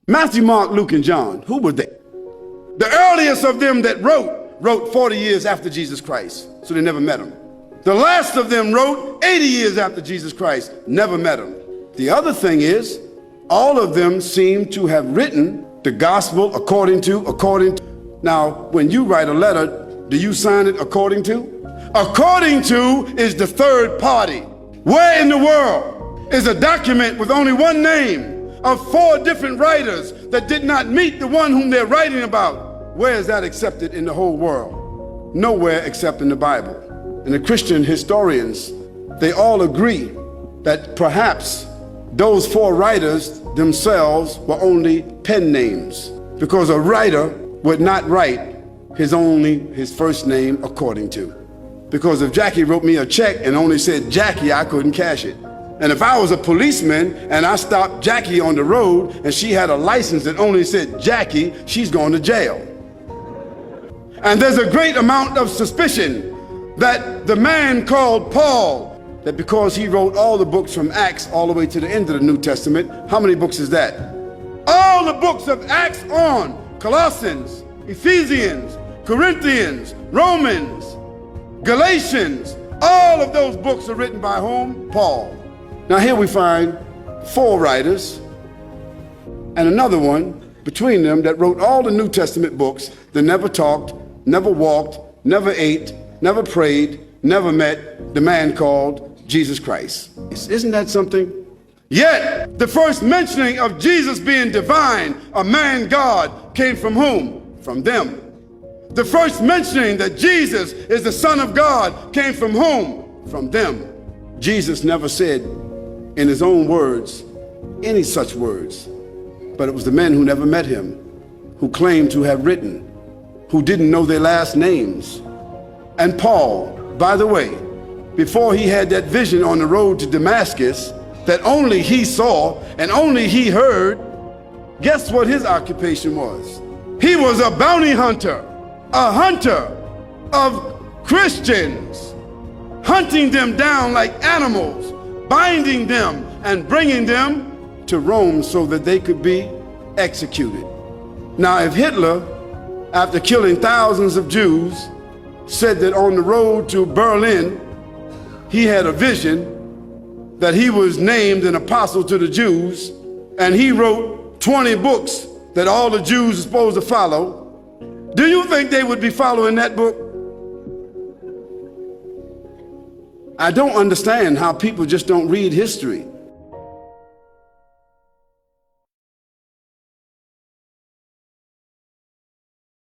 Matthew, Mark, Luke, and John, who were they? The earliest of them that wrote 40 years after Jesus Christ, so they never met him. The last of them wrote 80 years after Jesus Christ, never met him. The other thing is, all of them seem to have written the gospel according to. Now, when you write a letter, do you sign it according to? According to is the third party. Where in the world is a document with only one name of 4 different writers that did not meet the one whom they're writing about? Where is that accepted in the whole world? Nowhere except in the Bible. And the Christian historians, they all agree that perhaps those 4 writers themselves were only pen names, because a writer would not write his first name according to. Because if Jackie wrote me a check and only said Jackie, I couldn't cash it. And if I was a policeman and I stopped Jackie on the road and she had a license that only said Jackie, she's going to jail. And there's a great amount of suspicion that the man called Paul, that because he wrote all the books from Acts all the way to the end of the New Testament, how many books is that? All the books of Acts on, Colossians, Ephesians, Corinthians, Romans, Galatians, all of those books are written by whom? Paul. Now here we find 4 writers and another one between them that wrote all the New Testament books that never talked, never walked, never ate, never prayed, never met the man called Jesus Christ. Isn't that something? Yet the first mentioning of Jesus being divine, a man God, came from whom? From them. The first mentioning that Jesus is the Son of God came from whom? From them. Jesus never said in his own words any such words, but it was the men who never met him, who claimed to have written, who didn't know their last names. And Paul, by the way, before he had that vision on the road to Damascus that only he saw and only he heard, guess what his occupation was? He was a bounty hunter, a hunter of Christians, hunting them down like animals, binding them and bringing them to Rome so that they could be executed. Now, if Hitler, after killing thousands of Jews, said that on the road to Berlin, he had a vision that he was named an apostle to the Jews, and he wrote 20 books that all the Jews are supposed to follow, do you think they would be following that book? I don't understand how people just don't read history.